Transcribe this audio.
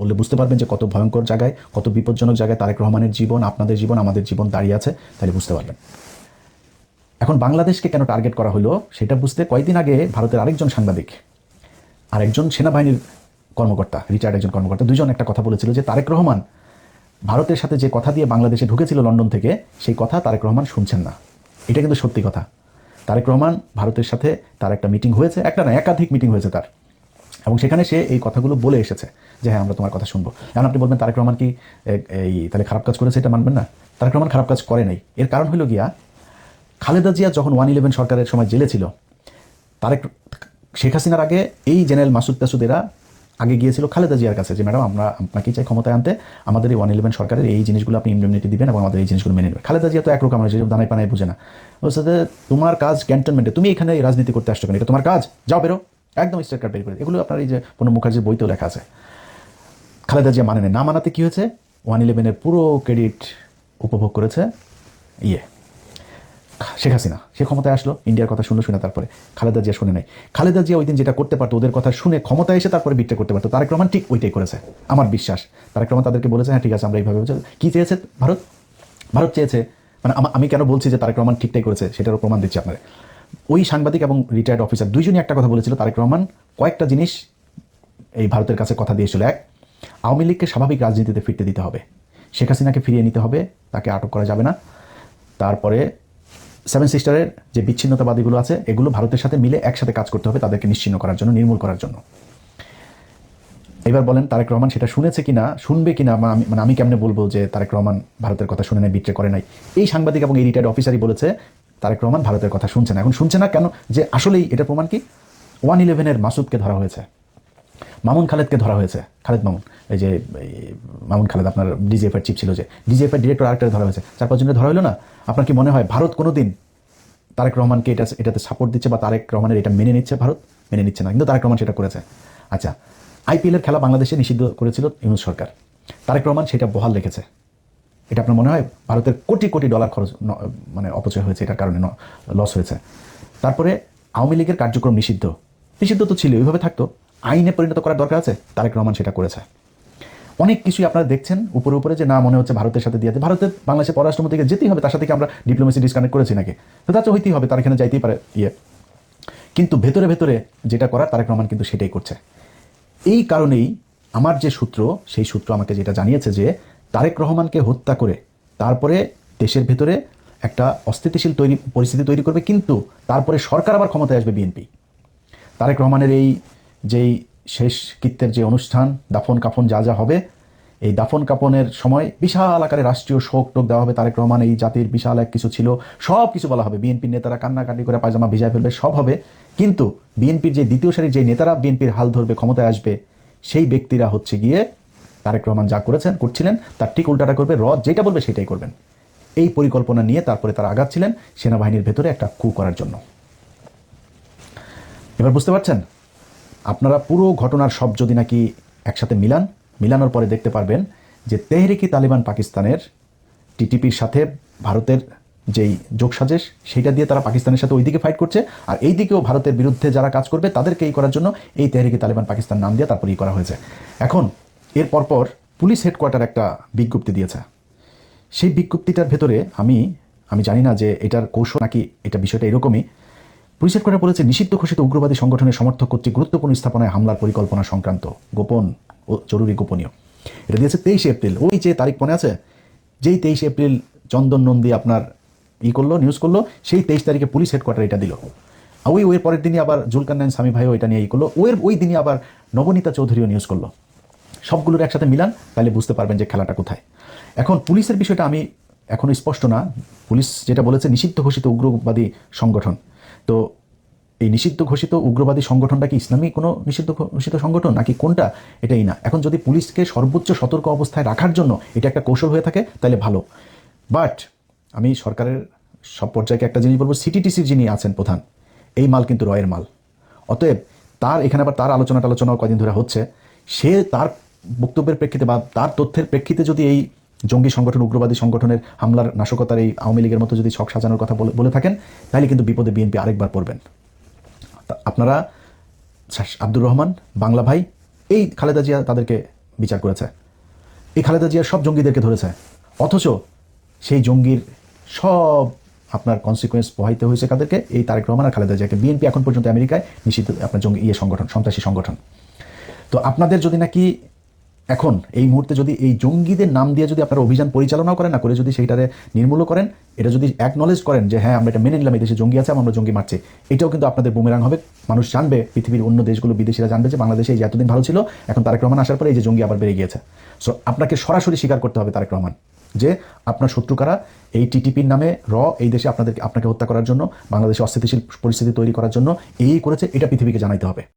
বললে বুঝতে পারবেন যে কত ভয়ঙ্কর জায়গায়, কত বিপজ্জনক জায়গায় তারেক রহমানের জীবন, আপনাদের জীবন, আমাদের জীবন দাঁড়িয়ে আছে, তাহলে বুঝতে পারবেন। এখন বাংলাদেশকে কেন টার্গেট করা হলো সেটা বুঝতে কয়েকদিন আগে ভারতের আরেকজন সাংবাদিক আর একজন সেনাবাহিনীর কর্মকর্তা, রিটায়ার্ড একজন কর্মকর্তা, দুজন একটা কথা বলেছিল যে তারেক রহমান ভারতের সাথে যে কথা দিয়ে বাংলাদেশে ঢুকেছিল লন্ডন থেকে, সেই কথা তারেক রহমান শুনছেন না। এটা কিন্তু সত্যি কথা। তারেক রহমান ভারতের সাথে তার একটা মিটিং হয়েছে, একটা না একাধিক মিটিং হয়েছে তার, এবং সেখানে সে এই কথাগুলো বলে এসেছে যে হ্যাঁ আমরা তোমার কথা শুনবো। এখন আপনি বলবেন তারেক রহমান কি এই তাহলে খারাপ কাজ করেছে, এটা মানবেন না? তারেক রহমান খারাপ কাজ করে নাই। এর কারণ হলো গিয়া খালেদা জিয়া যখন 111 সরকারের সময় জেলে ছিল, তারেক শেখ হাসিনার আগে এই জেনারেল মাসুদ তাসুদেরা আগে গিয়েছিল খালেদা জিয়ার কাছে যে ম্যাডাম আমরা আপনাকে চাই ক্ষমতায় আনতে, আমাদের এই 111 সরকারের এই জিনিসগুলো আপনি ইমপ্লিমেন্ট দিবেন এবং আমাদের এই জিনিসগুলো মেনে নেবেন। খালেদা জিয়া তো একরকম মানুষ, দানায় পানায় বুঝে না। বলছে যে তোমার কাজ ক্যান্টনমেন্টে, তুমি এখানে রাজনীতি করতে আসছো কেন, এটা তোমার কাজ, যাও বেরো, একদম স্টেট কার্ড বের করে। এগুলো আপনার এই যে প্রণব মুখার্জির বইতেও লেখা আছে। খালেদা জিয়া মানে না মানাতে কী হয়েছে, 111 পুরো ক্রেডিট উপভোগ করেছে শেখ হাসিনা। সে ক্ষমতায় আসলো, ইন্ডিয়ার কথা শুনে তারপরে খালেদা জিয়া শুনে নাই। খালেদা জিয়া ওই দিন যেটা করতে পারতো, ওদের কথা শুনে ক্ষমতায় এসে তারপরে বিট্রে করতে পারতো। তারেক রহমান ঠিক ওইটাই করেছে আমার বিশ্বাস। তারেক রহমান তাদেরকে বলেছে হ্যাঁ ঠিক আছে আমরা এইভাবে, কী চেয়েছে ভারত চেয়েছে, মানে আমি কেন বলছি যে তারেক রহমান ঠিকটাই করেছে সেটারও প্রমাণ দিচ্ছি আপনার। ওই সাংবাদিক এবং রিটায়ার্ড অফিসার দুইজনই একটা কথা বলেছিল, তারেক রহমান কয়েকটা জিনিস এই ভারতের কাছে কথা দিয়েছিল। এক, আওয়ামী লীগকে স্বাভাবিক রাজনীতিতে ফিরতে দিতে হবে, শেখ হাসিনাকে ফিরিয়ে নিতে হবে, তাকে আটক করা যাবে না। তারপরে 7 সিস্টারের যে বিচ্ছিন্নতাবাদীগুলো আছে এগুলো ভারতের সাথে মিলে একসাথে কাজ করতে হবে তাদেরকে নিশ্চিহ্ন করার জন্য, নির্মূল করার জন্য। এবার বলেন তারেক রহমান সেটা শুনেছে কিনা, শুনবে কিনা, মানে আমি কেমনে বলবো যে তারেক রহমান ভারতের কথা শুনে নাই, বিট্রে করে নাই? এই সাংবাদিক এবং এই রিটায়ার্ড অফিসারই বলেছে তারেক রহমান ভারতের কথা শুনছে না। এখন শুনছে না কেন, যে আসলেই এটা প্রমাণ কি, 111 মাসুদকে ধরা হয়েছে, মামুন খালেদকে ধরা হয়েছে, খালেদ মামুন, এই যে মামুন খালেদ আপনার ডিজিএফআই চিফ ছিল, যে ডিজিএফআই ডিরেক্টর আরেকটা ধরা হয়েছে, 4-5 জনের ধরা হলো না? আপনার কি মনে হয় ভারত কোনোদিন তারেক রহমানকে এটাতে সাপোর্ট দিচ্ছে বা তারেক রহমানের এটা মেনে নিচ্ছে? ভারত মেনে নিচ্ছে না, কিন্তু তারেক রহমান সেটা করেছে। আচ্ছা, আইপিএলের খেলা বাংলাদেশে নিষিদ্ধ করেছিল ইউনূস সরকার, তারেক রহমান সেটা বহাল রেখেছে। এটা আপনার মনে হয় ভারতের কোটি কোটি ডলার খরচ মানে অপচয় হয়েছে, এটার কারণে লস হয়েছে? তারপরে আওয়ামী লীগের কার্যক্রম নিষিদ্ধ তো ছিল, ওইভাবে থাকতো, আইনে পরিণত করার দরকার আছে, তারেক রহমান সেটা করেছে। অনেক কিছুই আপনারা দেখছেন উপরে উপরে যে না মনে হচ্ছে ভারতের সাথে দিয়ে, ভারতের বাংলাদেশের পররাষ্ট্রমন্ত্রীকে যেতেই হবে, তার সাথে কি আমরা ডিপ্লোমেসি ডিসকানেক্ট করেছি নাকি? তো তা তো হইতেই হবে, তার এখানে যাইতেই পারে কিন্তু ভেতরে ভেতরে যেটা করার তারেক রহমান কিন্তু সেটাই করছে। এই কারণেই আমার যে সূত্র, সেই সূত্র আমাকে যেটা জানিয়েছে যে তারেক রহমানকে হত্যা করে তারপরে দেশের ভেতরে একটা অস্থিতিশীল পরিস্থিতি তৈরি করবে, কিন্তু তারপরে সরকার আবার ক্ষমতায় আসবে বিএনপি। তারেক রহমানের এই যেই শেষ কৃত্যের যে অনুষ্ঠান, দাফন কাফন যা যা হবে, এই দাফন কাফনের সময় বিশাল আকারে রাষ্ট্রীয় শোক টোক দেওয়া হবে, তারেক রহমান এই জাতির বিশাল এক কিছু ছিল, সব কিছু বলা হবে, বিএনপির নেতারা কান্নাকাটি করে পায়জামা ভিজায় ফেলবে, সব হবে। কিন্তু বিএনপির যে দ্বিতীয় সারির যে নেতারা বিএনপির হাল ধরবে, ক্ষমতায় আসবে, সেই ব্যক্তিরা হচ্ছে গিয়ে তারেক রহমান যা করছিলেন তার ঠিক উল্টাটা করবে, যেটা বলবে সেটাই করবেন। এই পরিকল্পনা নিয়ে তারপরে তারা আগাচ্ছিলেন সেনাবাহিনীর ভেতরে একটা কু করার জন্য। এবার বুঝতে পারছেন? আপনারা পুরো ঘটনার সব যদি নাকি একসাথে মিলানোর পরে দেখতে পারবেন যে তেহরিকি তালিবান পাকিস্তানের টিটিপির সাথে ভারতের যেই যোগসাজেশ, সেইটা দিয়ে তারা পাকিস্তানের সাথে ওইদিকে ফাইট করছে, আর এই দিকেও ভারতের বিরুদ্ধে যারা কাজ করবে তাদেরকে এই করার জন্য এই তেহরিকি তালিবান পাকিস্তান নাম দিয়ে তারপরে করা হয়েছে। এখন এর পরপর পুলিশ হেডকোয়ার্টার একটা বিজ্ঞপ্তি দিয়েছে। সেই বিজ্ঞপ্তিটার ভেতরে আমি জানি না যে এটার কৌশল নাকি এটা বিষয়টা এরকমই। পুলিশ হেডকোয়ার্টার বলেছে নিষিদ্ধ ঘোষিত উগ্রবাদী সংগঠনের সমর্থক কর্তৃক গুরুত্বপূর্ণ স্থাপনায় হামলার পরিকল্পনা সংক্রান্ত গোপন ও জরুরি গোপনীয়। এটা দিয়েছে 23 এপ্রিল, ওই যে তারিখ মনে আছে, যেই 23 এপ্রিল চন্দন নন্দী আপনার নিউজ করলো, সেই 23 তারিখে পুলিশ হেডকোয়ার্টার এটা দিল। ওই পরের দিনই আবার জুলকারনাইন স্বামী ভাইও এটা নিয়ে করলো, ওই দিনই আবার নবনীতা চৌধুরীও নিউজ করলো। সবগুলোর একসাথে মিলান, তাহলে বুঝতে পারবেন যে খেলাটা কোথায়। এখন পুলিশের বিষয়টা আমি এখনো স্পষ্ট না। পুলিশ যেটা বলেছে নিষিদ্ধ ঘোষিত উগ্রবাদী সংগঠন, তো এই নিষিদ্ধ ঘোষিত উগ্রবাদী সংগঠনটা কি ইসলামী কোনো নিষিদ্ধ ঘোষিত সংগঠন নাকি কোনটা, এটাই না। এখন যদি পুলিশকে সর্বোচ্চ সতর্ক অবস্থায় রাখার জন্য এটা একটা কৌশল হয়ে থাকে তাহলে ভালো। বাট আমি সরকারের সব পর্যায়ে একটা জিনিস বলবো, সিটিটিসির যিনি আছেন প্রধান, এই মাল কিন্তু রয়ের মাল। অতএব তার এখানে আবার তার আলোচনাও কয়দিন ধরে হচ্ছে, সে তার বক্তব্যের প্রেক্ষিতে বা তার তথ্যের প্রেক্ষিতে যদি এই জঙ্গি সংগঠন, উগ্রবাদী সংগঠনের হামলার নাশকতার এই আওয়ামী লীগের মতো যদি ছক সাজানোর কথা বলে থাকেন, তাহলে কিন্তু বিপদে বিএনপি আরেকবার পড়বেন। আপনারা আব্দুর রহমান, বাংলা ভাই, এই খালেদা জিয়া তাদেরকে বিচার করেছে, এই খালেদা জিয়ার সব জঙ্গিদেরকে ধরেছে, অথচ সেই জঙ্গির সব আপনার কনসিকুয়েন্স পোহাইতে হয়েছে কাদেরকে? এই তারেক রহমান আর খালেদা জিয়াকে। বিএনপি এখন পর্যন্ত আমেরিকায় নিষিদ্ধ আপনার জঙ্গি সংগঠন, সন্ত্রাসী সংগঠন। তো আপনাদের যদি নাকি এখন এই মুহূর্তে যদি এই জঙ্গিদের নাম দিয়ে যদি আপনারা অভিযান পরিচালনাও করেন, না করে যদি সেইটারে নির্মূল করেন, এটা যদি অ্যাকনলেজ করেন যে হ্যাঁ আমরা এটা মেনে নিলাম এই দেশে জঙ্গি আছে, আমরা জঙ্গি মারছি, এটাও কিন্তু আপনাদের বুমেরাং হবে। মানুষ জানবে, পৃথিবীর অন্য দেশগুলো, বিদেশিরা জানবে যে বাংলাদেশে এই যে এতদিন ভালো ছিল, এখন তারেক রহমান আসার পরে এই যে জঙ্গি আবার বেড়ে গিয়েছে। সো আপনাকে সরাসরি স্বীকার করতে হবে তারেক রহমান যে আপনার শত্রু কারা। এই টিটিপির নামে এই দেশে আপনাকে হত্যা করার জন্য, বাংলাদেশে অস্থিতিশীল পরিস্থিতি তৈরি করার জন্য এই করেছে, এটা পৃথিবীকে জানাইতে হবে।